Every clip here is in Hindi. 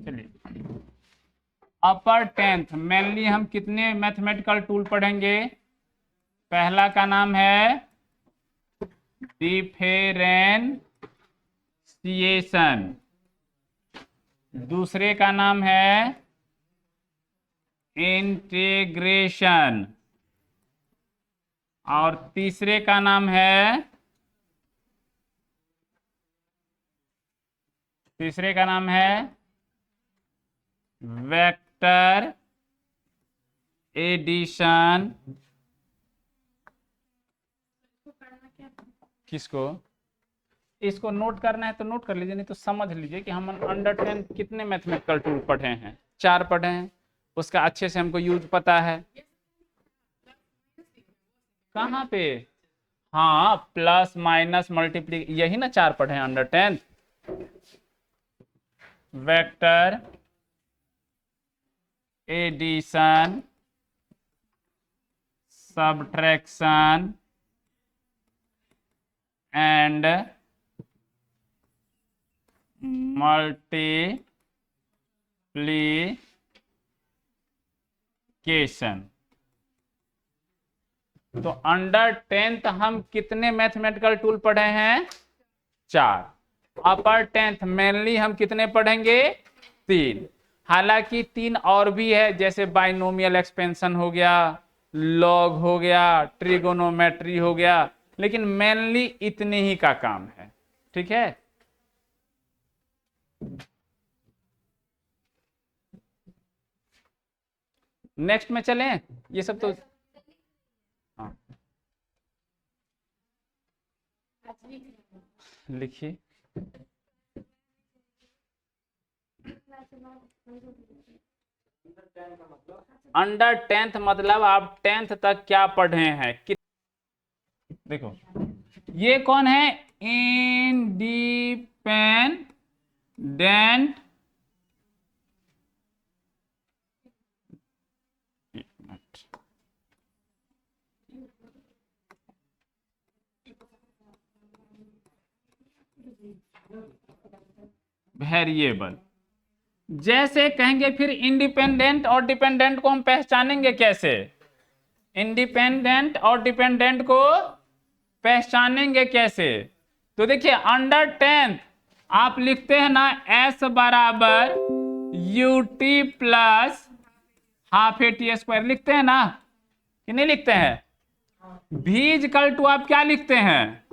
चलिए, अपर टेंथ मेनली हम कितने मैथमेटिकल टूल पढ़ेंगे? पहला का नाम है डिफरेंशिएशन, दूसरे का नाम है इंटीग्रेशन, और तीसरे का नाम है वेक्टर एडिशन। किसको? इसको नोट करना है तो नोट कर लीजिए, नहीं तो समझ लीजिए कि हम अंडर 10 कितने मैथमेटिकल टूल पढ़े हैं। 4 पढ़े हैं, उसका अच्छे से हमको यूज पता है। कहाँ पे? हाँ, प्लस माइनस मल्टीप्ली, यही ना 4 पढ़े हैं under 10। Vector addition, subtraction and multiplication. तो अंडर 10th हम कितने मैथमेटिकल टूल पढ़े हैं? 4। अपर 10th मेनली हम कितने पढ़ेंगे? 3। हालांकि 3 और भी है, जैसे बाइनोमियल एक्सपेंशन हो गया, लॉग हो गया, ट्रिगोनोमेट्री हो गया, लेकिन मेनली इतने ही का काम है। ठीक है, नेक्स्ट में चलें। ये सब तो हाँ, लिखिए। अंडर 10th मतलब आप 10th तक क्या पढ़े हैं? देखो, ये कौन है? Independent variable. जैसे कहेंगे फिर इंडिपेंडेंट और डिपेंडेंट को हम पहचानेंगे कैसे? इंडिपेंडेंट और डिपेंडेंट को पहचानेंगे कैसे? तो देखिए, अंडर 10th आप लिखते हैं ना S बराबर UT plus half AT square, लिखते हैं ना कि नहीं लिखते हैं? V इक्वल टू आप क्या लिखते हैं?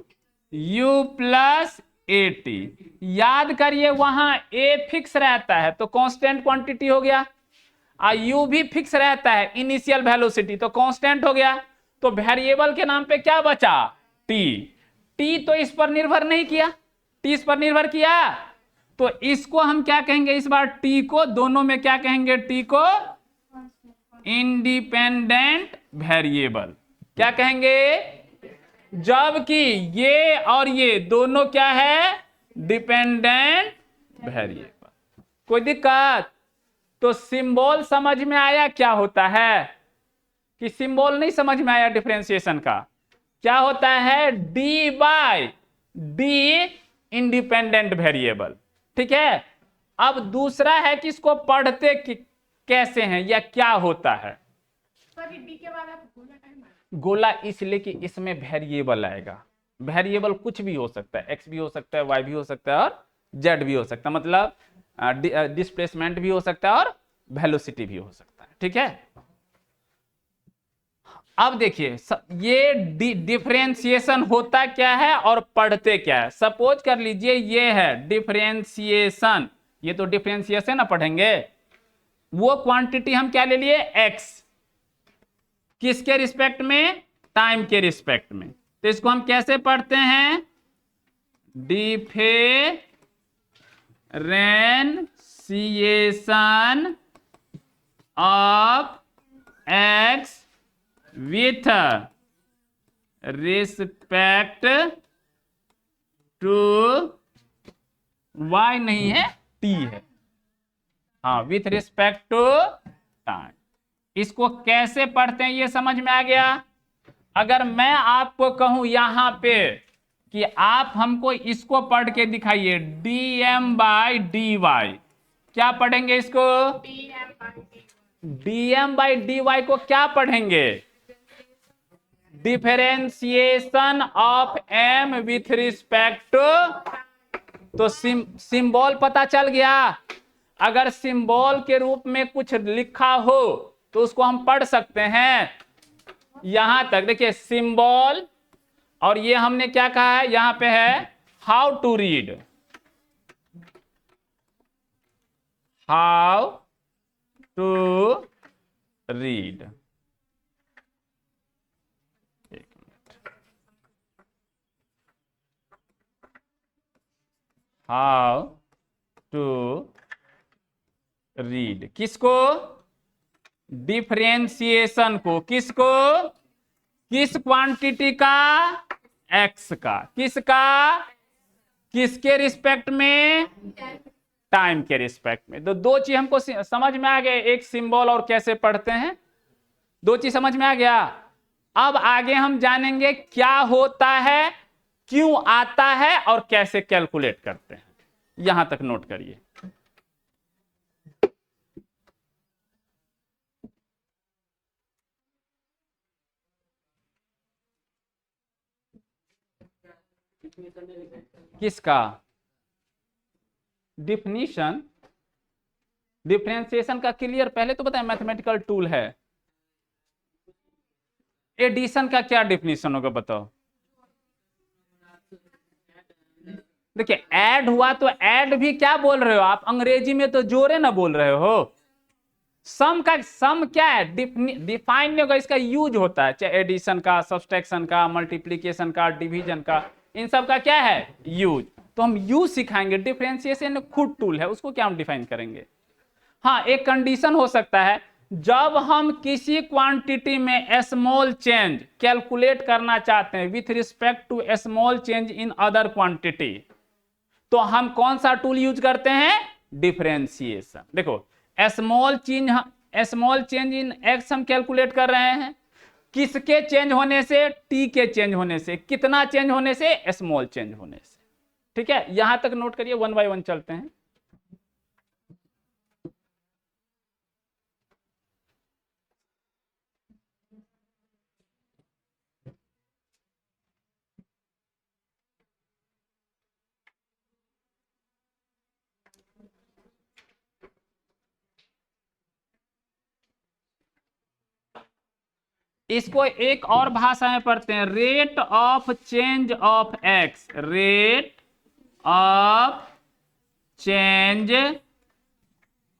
U plus AT। याद करिए, वहां A फिक्स रहता है तो कांस्टेंट क्वांटिटी हो गया, और U भी फिक्स रहता है इनिशियल वेलोसिटी, तो कांस्टेंट हो गया। तो वेरिएबल के नाम पे क्या बचा? T। T तो इस पर निर्भर नहीं किया, T इस पर निर्भर किया, तो इसको हम क्या कहेंगे इस बार? T को दोनों में क्या कहेंगे? T को इंडिपेंडेंट वेरिएबल। क्या कहेंगे? जबकि ये और ये दोनों क्या है? Dependent variable. कोई दिक्कत? तो सिंबल समझ में आया क्या होता है? कि सिंबल नहीं समझ में आया डिफरेंशिएशन का? क्या होता है? D by D independent variable. ठीक है, अब दूसरा है कि इसको पढ़ते कैसे हैं या क्या होता है? डी के बाद आप गोला, इसलिए कि इसमें वेरिएबल आएगा। वेरिएबल कुछ भी हो सकता है, एक्स भी हो सकता है, वाई भी हो सकता है, और जेड भी हो सकता है, मतलब डिस्प्लेसमेंट भी हो सकता है और वेलोसिटी भी हो सकता है। ठीक है, अब देखिए ये डिफरेंशिएशन होता क्या है और पढ़ते क्या है। सपोज कर लीजिए ये है डिफरेंशिएशन, ये तो डिफरेंशिएशन ना पढ़ेंगे। वो क्वांटिटी हम क्या ले लिए? एक्स। किसके रिस्पेक्ट में? टाइम के रिस्पेक्ट में। तो इसको हम कैसे पढ़ते हैं? Differentiation of X with respect to Y, नहीं है टी है, हाँ, विथ रिस्पेक्ट टू टाइम। इसको कैसे पढ़ते हैं ये समझ में आ गया। अगर मैं आपको कहूं यहां पे कि आप हमको इसको पढ़ के दिखाइए, dm/dy, क्या पढ़ेंगे इसको? dm/dy को क्या पढ़ेंगे? Differentiation of m with respect to, तो सिंबल पता चल गया। अगर सिंबल के रूप में कुछ लिखा हो तो उसको हम पढ़ सकते हैं। यहां तक देखिए सिंबल, और ये हमने क्या कहा है, यहां पे है how to read, how to read. How to read किसको? डिफरेंशिएशन को। किसको? किस क्वांटिटी का? एक्स का। किसका? किसके रिस्पेक्ट में? टाइम के रिस्पेक्ट में। तो दो चीज हमको समझ में आ गए, एक सिंबल और कैसे पढ़ते हैं, दो चीज समझ में आ गया। अब आगे हम जानेंगे क्या होता है, क्यों आता है और कैसे कैलकुलेट करते हैं। यहां तक नोट करिए। किसका? डिफिनीशन, डिफरेंशिएशन का क्लियर पहले तो बताएं, मैथमेटिकल टूल है। एडिशन का क्या डिफिनीशन होगा बताओ? देखिए ऐड हुआ तो ऐड भी क्या बोल रहे हो आप, अंग्रेजी में तो जोड़े ना बोल रहे हो। सम का, सम क्या है? डिफाइन नहीं होगा, इसका यूज होता है, चाहे एडिशन का, सब्सट्रैक्शन का, मल्टीप्लीकेशन का, डिवीजन का, इन सब का क्या है? यूज। तो हम यूज सिखाएंगे। डिफरेंशिएशन खुद टूल है, उसको क्या हम डिफाइन करेंगे। हाँ, एक कंडीशन हो सकता है, जब हम किसी क्वांटिटी में स्मॉल चेंज कैलकुलेट करना चाहते हैं with respect to small change in other quantity, तो हम कौन सा टूल यूज करते हैं? डिफरेंशिएशन। देखो स्मॉल चेंज इन एक्स हम कैलकुलेट कर रहे हैं, किसके चेंज होने से? टी के चेंज होने से। कितना चेंज होने से? स्मॉल चेंज होने से। ठीक है, यहां तक नोट करिए, वन बाय वन चलते हैं। इसको एक और भाषा में पढ़ते हैं, rate of change of X. Rate of change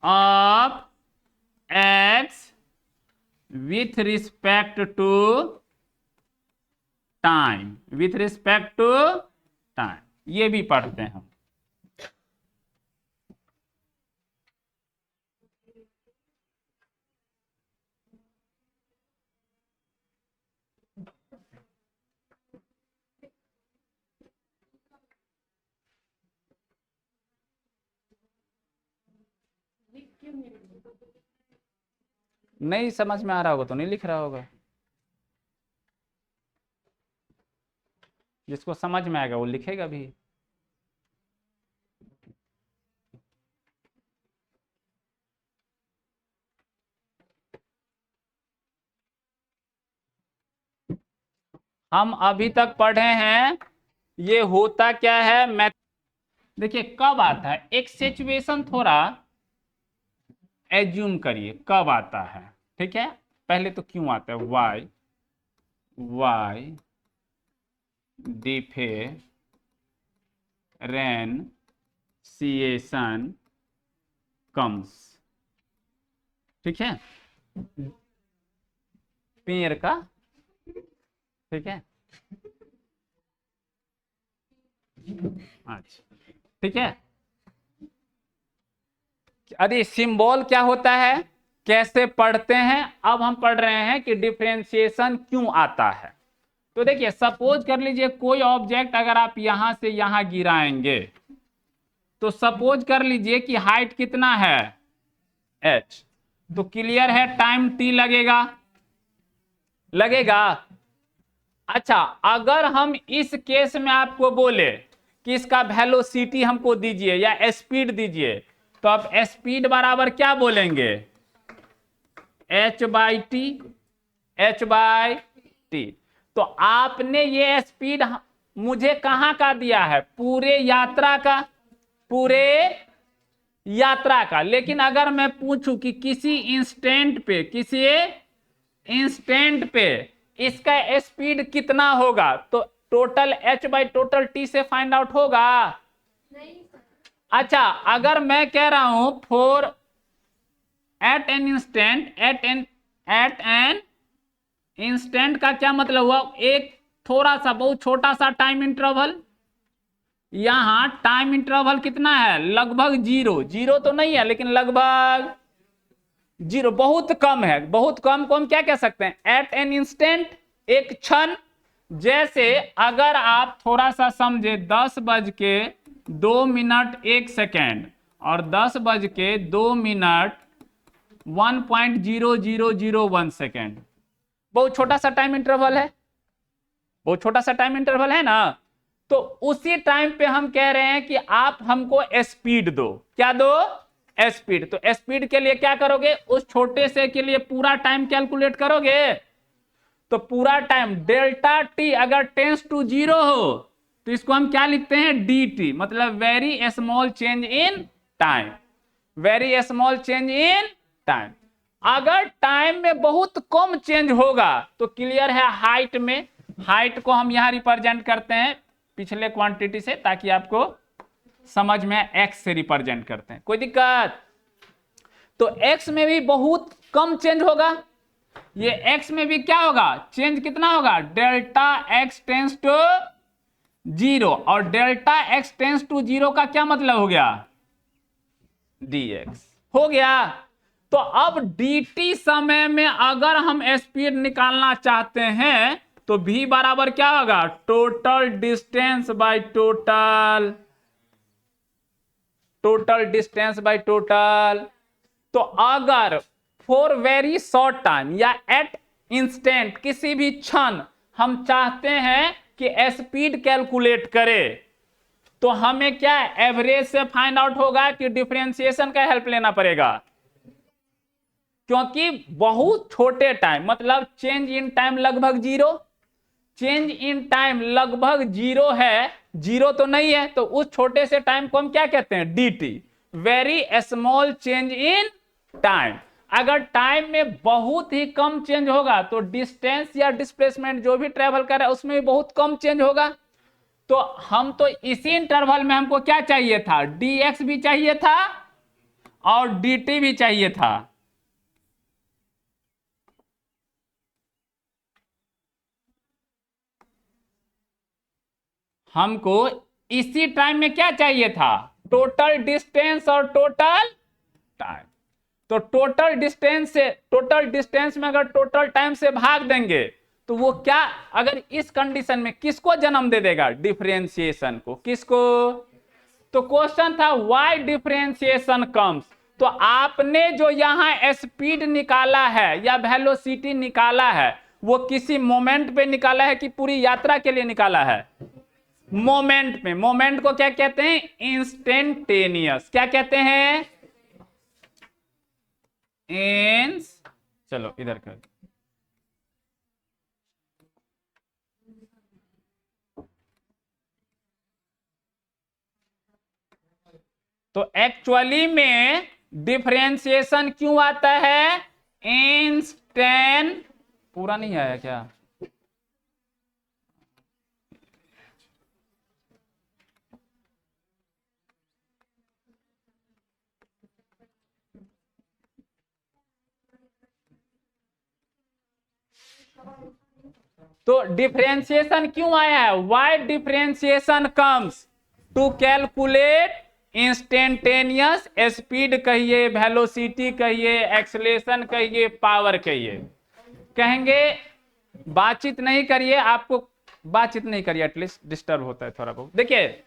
of X with respect to time. With respect to time, ये भी पढ़ते हैं हम। नहीं समझ में आ रहा होगा तो नहीं लिख रहा होगा, जिसको समझ में आएगा वो लिखेगा भी। हम अभी तक पढ़े हैं, ये होता क्या है मैथ। देखिए कब आता है, एक सिचुएशन थोड़ा एज्यूम करिए कब आता है। ठीक है, पहले तो क्यों आता है, वाई डिफरेंशिएशन कम्स। ठीक है, पेड़ का, ठीक है, अच्छा ठीक है। अरे सिंबल क्या होता है, कैसे पढ़ते हैं, अब हम पढ़ रहे हैं कि डिफरेंशिएशन क्यों आता है। तो देखिए सपोज कर लीजिए कोई ऑब्जेक्ट अगर आप यहां से यहां गिराएंगे, तो सपोज कर लीजिए कि हाइट कितना है, h, तो क्लियर है टाइम टी लगेगा, लगेगा। अच्छा, अगर हम इस केस में आपको बोले कि इसका वेलोसिटी हमको दीजिए या स्पीड दीजिए, तो अब स्पीड बराबर क्या बोलेंगे, h/t, h/t। तो आपने ये स्पीड मुझे कहां का दिया है, पूरे यात्रा का, पूरे यात्रा का। लेकिन अगर मैं पूछूं कि किसी इंस्टेंट पे, किसी इंस्टेंट पे इसका स्पीड कितना होगा, तो टोटल h/टोटल t से फाइंड आउट होगा नहीं। अच्छा, अगर मैं कह रहा हूं for at an instant, at an instant का क्या मतलब हुआ, एक थोड़ा सा बहुत छोटा सा टाइम इंटरवल। यहां टाइम इंटरवल कितना है, लगभग जीरो, जीरो तो नहीं है लेकिन लगभग जीरो, बहुत कम है, बहुत कम को हम क्या कह सकते हैं, एट एन इंस्टेंट, एक क्षण। जैसे अगर आप थोड़ा सा समझे 10:02 और 10:02 1.0001 सेकेंड, बहुत छोटा सा टाइम इंटरवल है, बहुत छोटा सा टाइम इंटरवल है ना। तो उसी टाइम पे हम कह रहे हैं कि आप हमको स्पीड दो, क्या दो, स्पीड। तो स्पीड के लिए क्या करोगे, उस छोटे से के लिए पूरा टाइम कैलकुलेट करोगे। तो पूरा टाइम डेल्टा टी अगर टेंस टू जीरो हो तो इसको हम क्या लिखते हैं, डी टी, मतलब very small change in time, very small change in time. अगर टाइम में बहुत कम चेंज होगा तो क्लियर है हाइट में, हाइट को हम यहां रिप्रेजेंट करते हैं पिछले क्वांटिटी से, ताकि आपको समझ में, एक्स से रिप्रेजेंट करते हैं, कोई दिक्कत। तो एक्स में भी बहुत कम चेंज होगा, ये एक्स में भी क्या होगा, चेंज कितना होगा, delta x tends to zero, और delta x tends to zero का क्या मतलब हो गया, dx हो गया। तो अब dt समय में अगर हम स्पीड निकालना चाहते हैं तो v बराबर क्या होगा, total distance by total, total distance by total. तो अगर फॉर वेरी शॉर्ट टाइम या एट इंस्टेंट, किसी भी क्षण हम चाहते हैं कि स्पीड कैलकुलेट करें, तो हमें क्या एवरेज से फाइंड आउट होगा कि डिफरेंशिएशन का हेल्प लेना पड़ेगा, क्योंकि बहुत छोटे टाइम, मतलब चेंज इन टाइम लगभग जीरो, चेंज इन टाइम लगभग जीरो है, जीरो तो नहीं है, तो उस छोटे से टाइम को हम क्या कहते हैं, dt, very small change in time. अगर टाइम में बहुत ही कम चेंज होगा तो डिस्टेंस या डिस्प्लेसमेंट जो भी ट्रेवल कर रहा है उसमें भी बहुत कम चेंज होगा। तो हम तो इसी इंटरवल में हमको क्या चाहिए था, dx भी चाहिए था और dt भी चाहिए था। हमको इसी टाइम में क्या चाहिए था, टोटल डिस्टेंस और टोटल टाइम। तो टोटल डिस्टेंस से, टोटल डिस्टेंस में अगर टोटल टाइम से भाग देंगे तो वो क्या, अगर इस कंडीशन में किसको जन्म दे देगा, डिफरेंशिएशन को, किसको। तो क्वेश्चन था व्हाई डिफरेंशिएशन कम्स। तो आपने जो यहां स्पीड निकाला है या वेलोसिटी निकाला है वो किसी मोमेंट पे निकाला है कि पूरी यात्रा के लिए निकाला है, मोमेंट में। मोमेंट को क्या कहते हैं, इंस्टेंटेनियस, क्या कहते हैं, चलो इधर कर, तो एक्चुअली में डिफरेंशिएशन क्यों आता है, इंस्टेंट, पूरा नहीं आया क्या, तो डिफरेंशिएशन क्यों आया है, why differentiation comes to calculate instantaneous speed, कहिए वेलोसिटी कहिए, एक्सेलरेशन कहिए, पावर कहिए। कहेंगे बातचीत नहीं करिए, आपको बातचीत नहीं करिए, एटलीस्ट डिस्टर्ब होता है थोड़ा बहुत। देखिए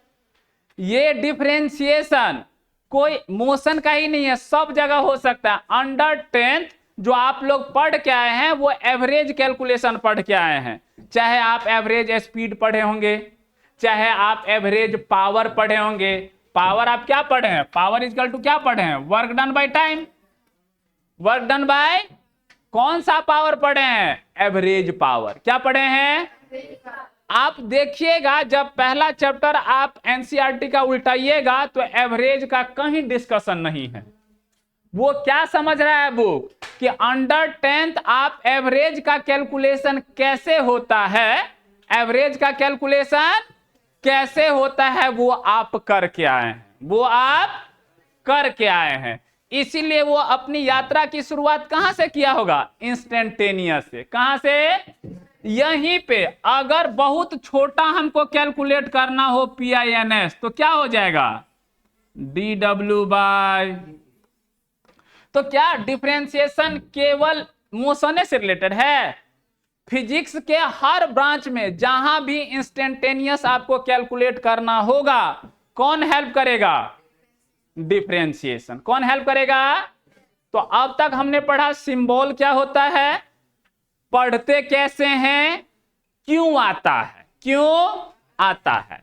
ये डिफरेंशिएशन कोई मोशन का ही नहीं है, सब जगह हो सकता है। अंडर 10th जो आप लोग पढ़ के आए हैं वो एवरेज कैलकुलेशन पढ़ के आए हैं, चाहे आप एवरेज स्पीड पढ़े होंगे, चाहे आप एवरेज पावर पढ़े होंगे। पावर आप क्या पढ़े हैं? पावर इजकल टू क्या पढ़े हैं? Work done by time. Work done by कौन सा पावर पढ़े हैं? Average power. क्या पढ़े हैं? आप देखिएगा जब पहला चैप्टर आप एनसीईआरटी का उल्टाइएगा तो एवरेज का कहीं डिस्कशन नहीं है। वो क्या समझ रहा है बुक कि अंडर 10th आप एवरेज का कैलकुलेशन कैसे होता है, एवरेज का कैलकुलेशन कैसे होता है वो आप करके आए हैं, वो आप करके आए हैं। इसीलिए वो अपनी यात्रा की शुरुआत कहां से किया होगा? इंस्टेंटेनियस से। कहां से? यहीं पे। अगर बहुत छोटा हमको कैलकुलेट करना हो PINS तो क्या हो जाएगा? DW by. तो क्या डिफरेंशिएशन केवल मोशन से रिलेटेड है? फिजिक्स के हर ब्रांच में जहां भी इंस्टेंटेनियस आपको कैलकुलेट करना होगा, कौन हेल्प करेगा? डिफरेंशिएशन। कौन हेल्प करेगा? तो अब तक हमने पढ़ा सिंबल क्या होता है, पढ़ते कैसे हैं, क्यों आता है, क्यों आता है।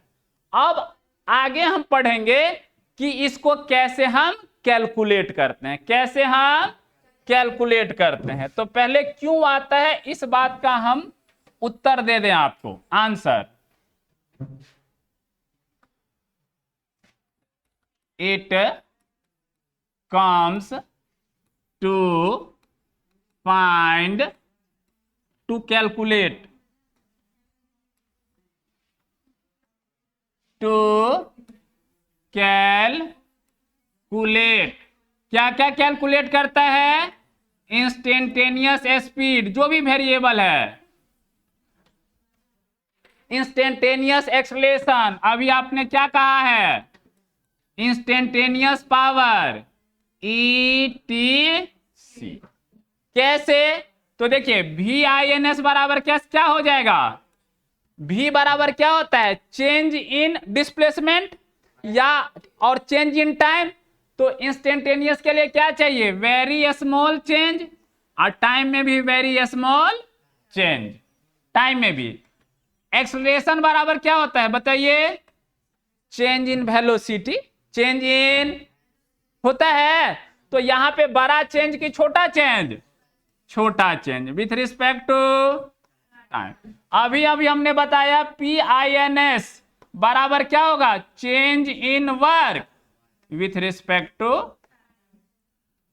अब आगे हम पढ़ेंगे कि इसको कैसे हम कैलकुलेट करते हैं, कैसे हम कैलकुलेट करते हैं। तो पहले क्यों आता है इस बात का हम उत्तर दे दें आपको, answer. It comes to find, to calculate, to calculate. क्या क्या कैलकुलेट करता है? इंस्टेंटेनियस स्पीड, जो भी वेरिएबल है। इंस्टेंटेनियस एक्सेलरेशन, अभी आपने क्या कहा है? Instantaneous power, ETC। कैसे? तो देखिए VINS बराबर क्या हो जाएगा? V बराबर क्या होता है? चेंज इन डिस्प्लेसमेंट या और चेंज इन टाइम। तो इंस्टेंटेनियस के लिए क्या चाहिए? वेरी स्मॉल चेंज, और टाइम में भी वेरी स्मॉल चेंज, टाइम में भी। एक्सेलरेशन बराबर क्या होता है बताइए? Change in velocity, change in होता है। तो यहां पे बड़ा चेंज की छोटा चेंज? छोटा change with respect to time. अभी हमने बताया PINS बराबर क्या होगा? Change in work with respect to.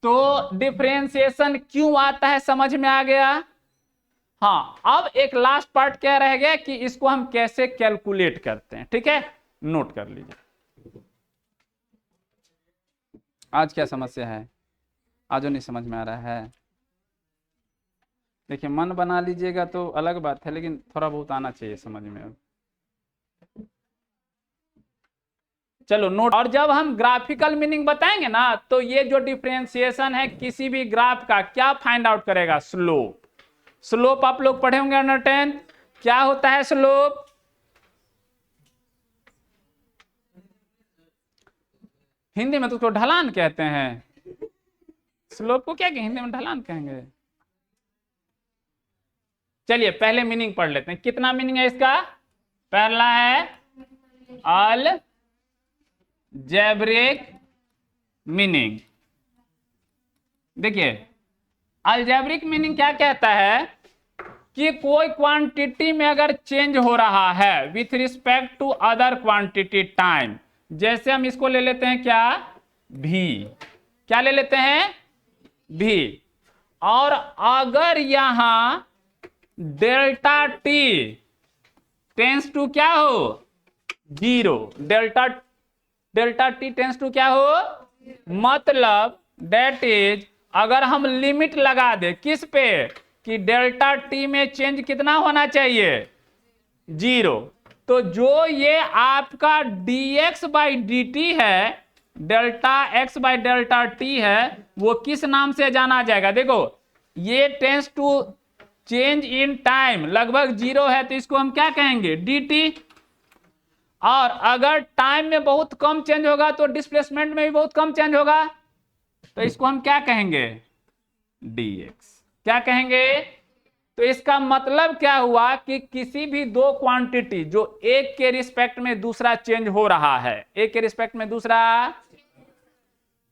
तो डिफरेंशिएशन क्यों आता है समझ में आ गया? हाँ, अब एक लास्ट पार्ट क्या रह गया कि इसको हम कैसे कैलकुलेट करते हैं। ठीक है, नोट कर लीजिए। आज क्या समस्या है? आज नहीं समझ में आ रहा है? देखिए मन बना लीजिएगा तो अलग बात है, लेकिन थोड़ा बहुत आना चाहिए समझ में। चलो नोट। और जब हम ग्राफिकल मीनिंग बताएंगे ना तो ये जो डिफरेंशिएशन है किसी भी ग्राफ का क्या फाइंड आउट करेगा? स्लोप। स्लोप आप लोग पढ़े होंगे अंडर 10th। क्या होता है स्लोप? हिंदी में तो उसको ढलान कहते हैं। स्लोप को क्या हिंदी में ढलान कहेंगे? चलिए पहले मीनिंग पढ़ लेते हैं। कितना मीनिंग है इसका? पहला है अलजेब्रिक मीनिंग। देखिए अलजेब्रिक मीनिंग क्या कहता है कि कोई क्वांटिटी में अगर चेंज हो रहा है with respect to other quantity time. जैसे हम इसको ले लेते हैं क्या? भी। क्या ले लेते हैं? भी। और अगर यहां डेल्टा टी टेंस टू क्या हो? 0। डेल्टा टी टेंस टू क्या हो? मतलब दैट इज अगर हम लिमिट लगा दे किस पे कि डेल्टा टी में चेंज कितना होना चाहिए? 0। तो जो ये आपका dx बाई dt है, delta x by delta t है, वो किस नाम से जाना जाएगा? देखो ये tends to change in time लगभग 0 है तो इसको हम क्या कहेंगे? dt। और अगर टाइम में बहुत कम चेंज होगा तो डिस्प्लेसमेंट में भी बहुत कम चेंज होगा, तो इसको हम क्या कहेंगे, dx। क्या कहेंगे, तो इसका मतलब क्या हुआ कि किसी भी दो क्वांटिटी जो एक के रिस्पेक्ट में दूसरा चेंज हो रहा है, एक के रिस्पेक्ट में दूसरा,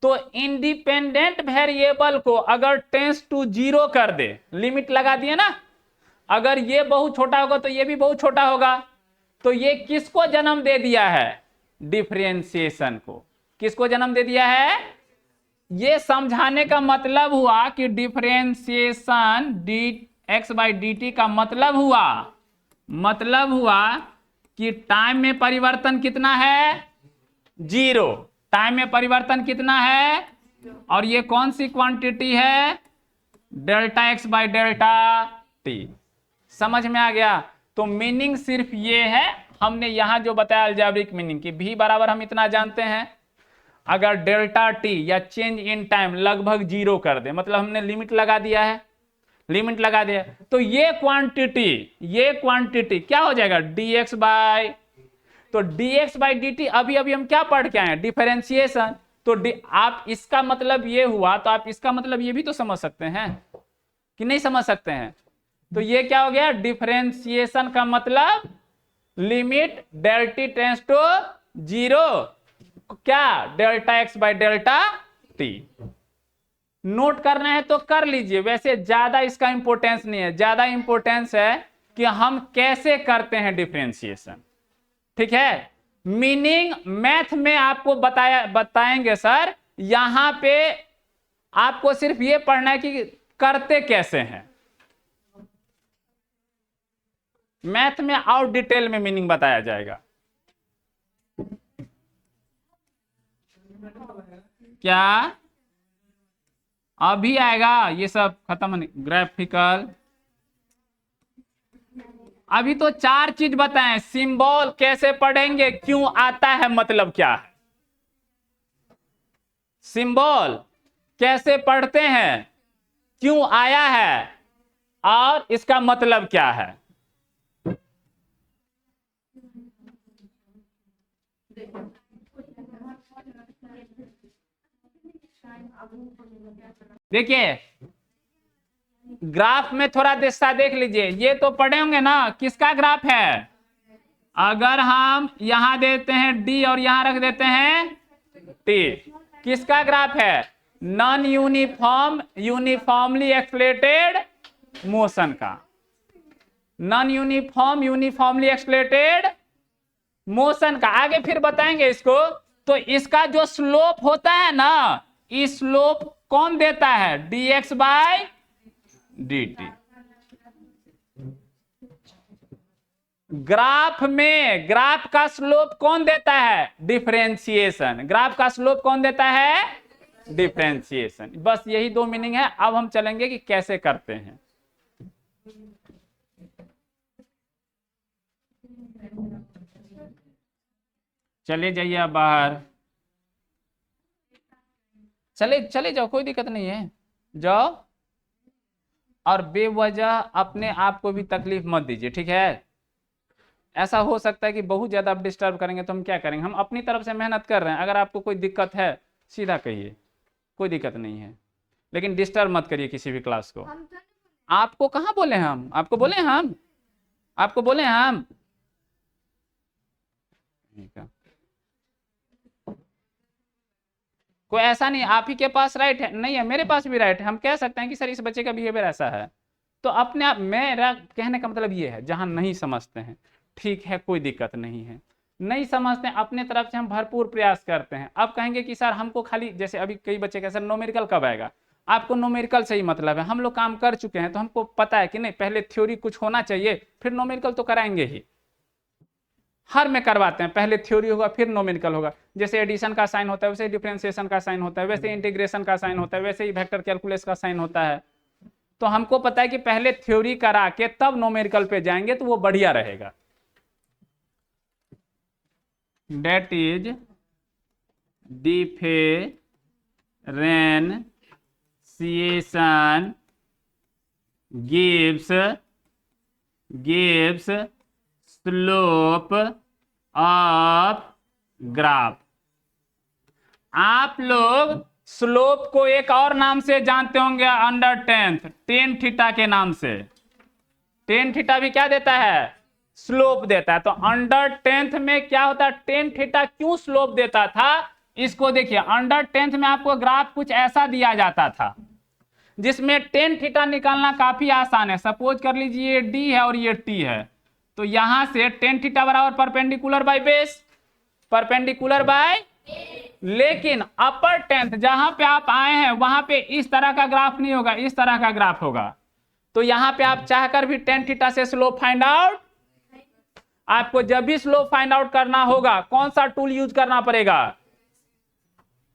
तो इंडिपेंडेंट वेरिएबल को अगर टेंस टू जीरो कर दे, लिमिट लगा दिए ना, अगर ये बहुत छोटा होगा तो ये भी बहुत छोटा होगा, तो ये किसको जन्म दे दिया है, डिफरेंशिएशन को। किसको जन्म दे दिया है, ये समझाने का मतलब हुआ कि डिफरेंशिएशन dx बाई dt का मतलब हुआ कि टाइम में परिवर्तन कितना है, जीरो। टाइम में परिवर्तन कितना है, और ये कौन सी क्वांटिटी है, delta x by delta t। समझ में आ गया। तो मीनिंग सिर्फ ये है, हमने यहां जो बताया अलजेब्रिक मीनिंग की v बराबर हम इतना जानते हैं, अगर डेल्टा t या चेंज इन टाइम लगभग जीरो कर दे, मतलब हमने लिमिट लगा दिया है, लिमिट लगा दिया, तो ये क्वांटिटी क्या हो जाएगा, dx बाई, तो dx बाई dt अभी हम क्या पढ़ के आए हैं, डिफरेंशिएशन। तो आप इसका मतलब ये हुआ, तो आप इसका मतलब ये भी तो समझ सकते हैं कि नहीं समझ सकते हैं। तो ये क्या हो गया, डिफरेंशिएशन का मतलब limit del t tends to zero, क्या, delta x by delta t. Note करना है तो कर लीजिए, वैसे ज्यादा इसका इंपॉर्टेंस नहीं है, ज्यादा इंपॉर्टेंस है कि हम कैसे करते हैं डिफरेंशिएशन, ठीक है। मीनिंग मैथ में आपको बताएंगे सर, यहां पे आपको सिर्फ ये पढ़ना है कि करते कैसे हैं। मैथ में और डिटेल में मीनिंग बताया जाएगा। क्या अभी आएगा, ये सब खत्म नहीं, ग्राफिकल। अभी तो चार चीज बताएं, सिंबल कैसे पढ़ेंगे, क्यों आता है, मतलब क्या है, सिंबल कैसे पढ़ते हैं, क्यों आया है, और इसका मतलब क्या है। देखिए ग्राफ में थोड़ा दिशा देख लीजिए, ये तो पढ़े होंगे ना, किसका ग्राफ है, अगर हम यहां देते हैं d और यहां रख देते हैं t, किसका ग्राफ है, नॉन यूनिफॉर्मली एक्सलेटेड मोशन का, नॉन यूनिफॉर्मली एक्सलेटेड मोशन का। आगे फिर बताएंगे इसको। तो इसका जो स्लोप होता है ना, इस स्लोप कौन देता है, dx बाई dt। ग्राफ का स्लोप कौन देता है, डिफरेंशिएशन। ग्राफ का स्लोप कौन देता है, डिफरेंशिएशन। बस यही दो मीनिंग है। अब हम चलेंगे कि कैसे करते हैं। चले जाइए आप बाहर, चले जाओ, कोई दिक्कत नहीं है, जाओ। और बेवजह अपने आप को भी तकलीफ मत दीजिए, ठीक है। ऐसा हो सकता है कि बहुत ज्यादा आप डिस्टर्ब करेंगे तो हम क्या करेंगे, हम अपनी तरफ से मेहनत कर रहे हैं। अगर आपको कोई दिक्कत है सीधा कहिए, कोई दिक्कत नहीं है, लेकिन डिस्टर्ब मत करिए किसी भी क्लास को। आपको कहाँ बोले हम, आपको बोले हम, आपको बोले हम। कोई ऐसा नहीं आप ही के पास राइट है, नहीं है, मेरे पास भी राइट है। हम कह सकते हैं कि सर इस बच्चे का बिहेवियर ऐसा है, तो अपने आप, मेरा कहने का मतलब ये है, जहां नहीं समझते हैं ठीक है, कोई दिक्कत नहीं है, नहीं समझते हैं अपने तरफ से हम भरपूर प्रयास करते हैं। अब कहेंगे कि सर हमको खाली, जैसे अभी कई बच्चे कह सर न्यूमेरिकल कब आएगा, आपको न्यूमेरिकल से ही मतलब है, हम लोग काम कर चुके हैं तो हमको पता है कि नहीं, पहले थ्योरी कुछ होना चाहिए, फिर न्यूमेरिकल तो कराएंगे ही, हर में करवाते हैं। पहले थ्योरी होगा फिर न्यूमेरिकल होगा। जैसे एडिशन का साइन होता है वैसे डिफरेंशिएशन का साइन होता है, वैसे इंटीग्रेशन का साइन होता है, वैसे ही वेक्टर कैलकुलस का साइन होता है। तो हमको पता है कि पहले थ्योरी करा के तब न्यूमेरिकल पे जाएंगे तो वो बढ़िया रहेगा। That is differentiation gives slope of graph. आप लोग स्लोप को एक और नाम से जानते होंगे, अंडर टेंथ, टेन थीटा के नाम से। टेन थीटा भी क्या देता है? स्लोप देता है। तो अंडर टेंथ में क्या होता है? टेन थीटा क्यों स्लोप देता था? इसको देखिए, अंडर टेंथ में आपको ग्राफ कुछ ऐसा दिया जाता था जिसमें टेन थीटा निकालना काफी आसान है। सपोज कर लीजिए ये डी है और ये टी है, तो यहां से टेन थीटा बराबर perpendicular by base, perpendicular by. लेकिन अपर टेंथ जहां पे आप आए हैं वहां पे इस तरह का ग्राफ नहीं होगा, इस तरह का ग्राफ होगा। तो यहां पे आप चाहकर भी टेन थीटा से स्लोप फाइंड आउट, आपको जब भी स्लोप फाइंड आउट करना होगा कौन सा टूल यूज करना पड़ेगा?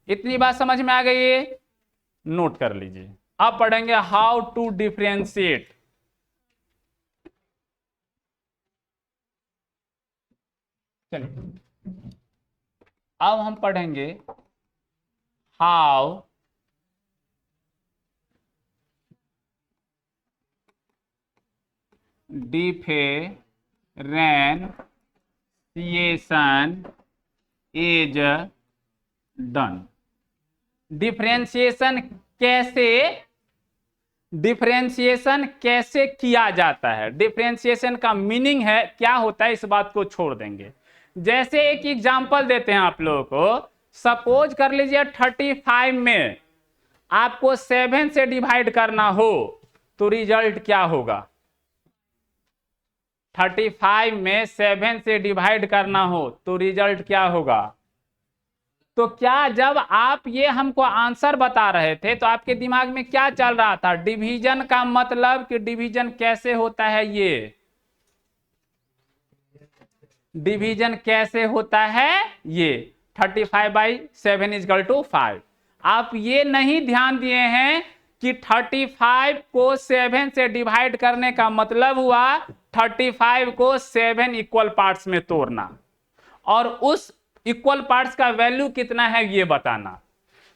इतनी बात समझ में आ गई है? नोट कर लीजिए। अब पढ़ेंगे हाउ टू डिफरेंशिएट। चलिए अब हम पढ़ेंगे how differentiation is done. Differentiation कैसे किया जाता है, डिफरेंशिएशन का मीनिंग है क्या होता है, इस बात को छोड़ देंगे। जैसे एक एग्जांपल देते हैं आप लोगों को। सपोज कर लीजिए 35 में आपको 7 से डिवाइड करना हो तो रिजल्ट क्या होगा? 35 में 7 से डिवाइड करना हो तो रिजल्ट क्या होगा? तो क्या जब आप ये हमको आंसर बता रहे थे तो आपके दिमाग में क्या चल रहा था? डिवीजन का मतलब कि डिवीजन कैसे होता है, ये डिवीजन कैसे होता है, ये 35/7 = 5। आप ये नहीं ध्यान दिए हैं कि 35 को 7 से डिवाइड करने का मतलब हुआ 35 को 7 इक्वल पार्ट्स में तोड़ना और उस इक्वल पार्ट्स का वैल्यू कितना है ये बताना।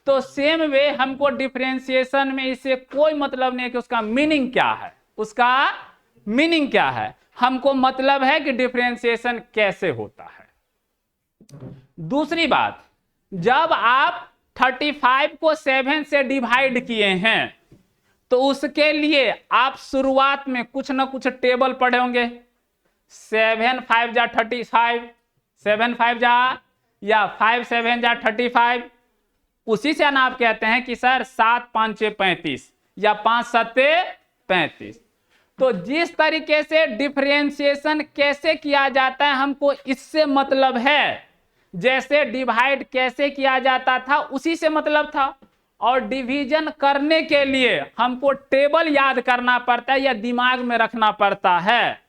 तो सेम वे हमको डिफरेंशिएशन में इससे कोई मतलब नहीं है कि उसका मीनिंग क्या है, उसका मीनिंग क्या है। हमको मतलब है कि डिफरेंशिएशन कैसे होता है। दूसरी बात, जब आप 35 को 7 से डिवाइड किए हैं तो उसके लिए आप शुरुआत में कुछ ना कुछ टेबल पढ़े होंगे। 7 5 जा 35, 7 5 जा या 5 7 जा 35। उसी से ना आप कहते हैं कि सर 7 5 6 35 या 5 7 35। तो जिस तरीके से डिफरेंशिएशन कैसे किया जाता है हमको इससे मतलब है, जैसे डिवाइड कैसे किया जाता था उसी से मतलब था। और डिवीजन करने के लिए हमको टेबल याद करना पड़ता है या दिमाग में रखना पड़ता है।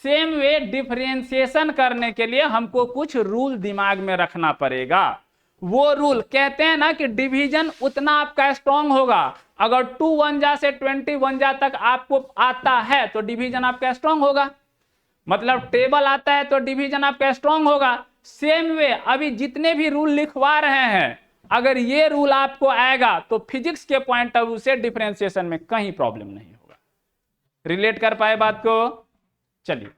सेम वे डिफरेंशिएशन करने के लिए हमको कुछ रूल दिमाग में रखना पड़ेगा। वो रूल कहते हैं ना कि डिवीजन उतना आपका स्ट्रांग होगा। अगर 2 1 जा से 21 जा तक आपको आता है तो डिवीजन आपका स्ट्रांग होगा, मतलब टेबल आता है तो डिवीजन आपका स्ट्रांग होगा। सेम वे अभी जितने भी रूल लिखवा रहे हैं, अगर ये रूल आपको आएगा तो फिजिक्स के पॉइंट ऑफ व्यू से डिफरेंशिएशन में कहीं प्रॉब्लम नहीं होगा। रिलेट कर पाए बात को? चलिए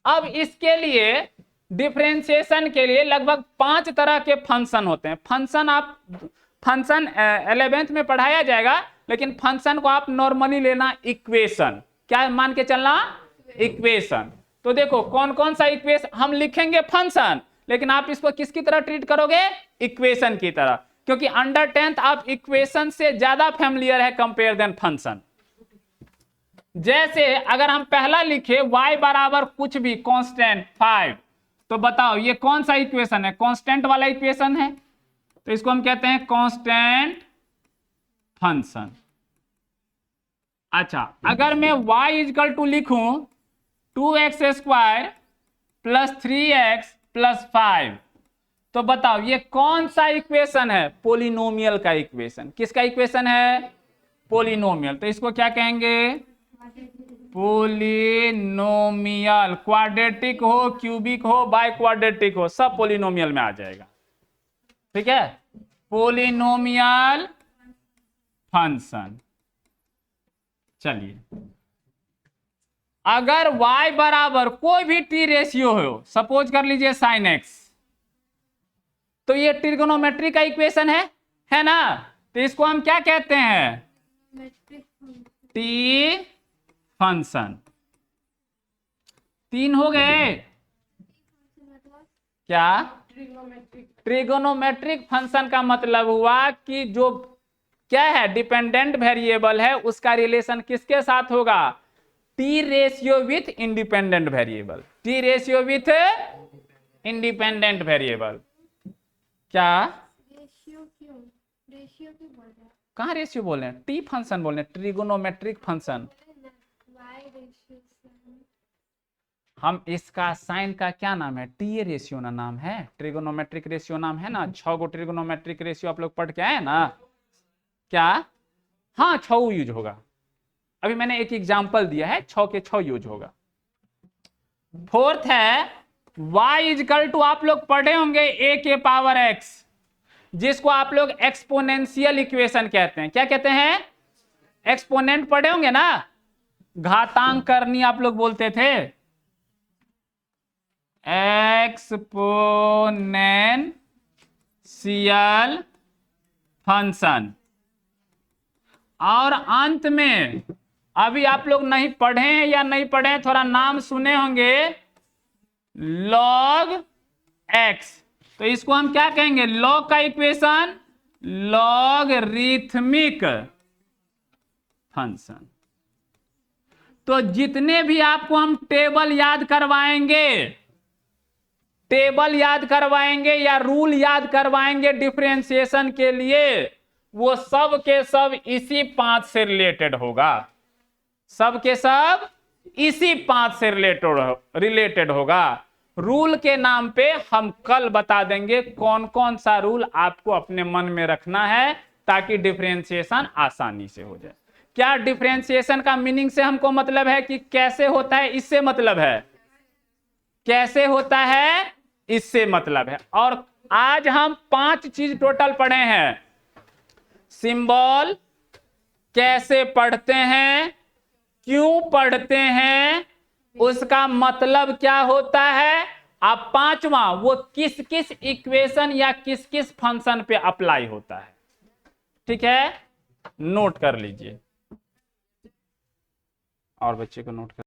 अब इसके लिए डिफरेंशिएशन के लिए लगभग 5 तरह के फंक्शन होते हैं। फंक्शन 11th में पढ़ाया जाएगा, लेकिन फंक्शन को आप नॉर्मली लेना इक्वेशन। क्या मान के चलना? इक्वेशन। तो देखो कौन कौन सा इक्वेशन हम लिखेंगे फंक्शन, लेकिन आप इसको किसकी तरह ट्रीट करोगे? इक्वेशन की तरह, क्योंकि अंडर 10th आप इक्वेशन से ज्यादा फैमिलियर है कंपेयर देन फंक्शन। जैसे अगर हम पहला लिखे y बराबर कुछ भी कांस्टेंट 5, तो बताओ ये कौन सा इक्वेशन है? कांस्टेंट वाला इक्वेशन है, तो इसको हम कहते हैं कांस्टेंट फंक्शन। अच्छा, अगर मैं y लिखूं 2x² + 3x + 5, तो बताओ ये कौन सा इक्वेशन है? पोलिनोमियल का इक्वेशन। किसका इक्वेशन है? पोलिनोमियल। तो इसको क्या कहेंगे? पोलिनोमियल। क्वाड्रेटिक हो, क्यूबिक हो, बाय क्वाड्रेटिक हो, सब पोलिनोमियल में आ जाएगा। ठीक है, पोलिनोमियल फंक्शन। चलिए अगर y बराबर कोई भी t रेशियो हो, सपोज कर लीजिए sin x, तो ये ट्रिगोनोमेट्री का इक्वेशन है ना, तो इसको हम क्या कहते हैं, टी फंक्शन। 3 हो गए क्या, ट्रिगोनोमेट्रिक फंक्शन का मतलब हुआ कि जो क्या है डिपेंडेंट वेरिएबल है उसका रिलेशन किसके साथ होगा, T ratio with independent variable, T ratio with independent variable. क्या रेशियो क्यों बोल रहे हैं? कहाँ रेशियो बोल रहे हैं, टी फंक्शन बोल रहे हैं, ट्रिगोनोमेट्रिक फंक्शन। वाई रेशियो हम इसका साइन का क्या नाम है, टी रेशियो ना नाम है, ट्रिगोनोमेट्रिक रेशियो नाम है ना, 6 गो ट्रिगोनोमेट्रिक रेशियो आप लोग पढ़ के आए ना, क्या, हाँ 6 यूज होगा, अभी मैंने एक एग्जांपल दिया है, 6 के 6 यूज होगा। फोर्थ है y इजकल टू, आप लोग पढ़े होंगे a के पावर x, जिसको आप लोग एक्सपोनेंशियल इक्वेशन कहते हैं, क्या कहते हैं, एक्सपोनेंट पढ़े होंगे ना, घातांक करनी आप लोग बोलते थे, एक्सपोनेंशियल फंक्शन। और अंत में अभी आप लोग नहीं पढ़े हैं या नहीं पढ़े हैं, थोड़ा नाम सुने होंगे, log x, तो इसको हम क्या कहेंगे, log का इक्वेशन लॉगरिथमिक फंक्शन। तो जितने भी आपको हम टेबल याद करवाएंगे या रूल याद करवाएंगे डिफरेंशिएशन के लिए, वो सब के सब इसी 5 से रिलेटेड होगा, सब के सब इसी 5 से रिलेटेड होगा। रूल के नाम पे हम कल बता देंगे कौन कौन सा रूल आपको अपने मन में रखना है ताकि डिफरेंशिएशन आसानी से हो जाए। क्या डिफरेंशिएशन का मीनिंग से हमको मतलब है कि कैसे होता है, इससे मतलब है, कैसे होता है इससे मतलब है। और आज हम 5 चीज टोटल पढ़े हैं, सिंबल कैसे पढ़ते हैं, क्यों पढ़ते हैं, उसका मतलब क्या होता है, अब 5वां वो किस किस इक्वेशन या किस किस फंक्शन पे अप्लाई होता है। ठीक है, नोट कर लीजिए और बच्चे को नोट कर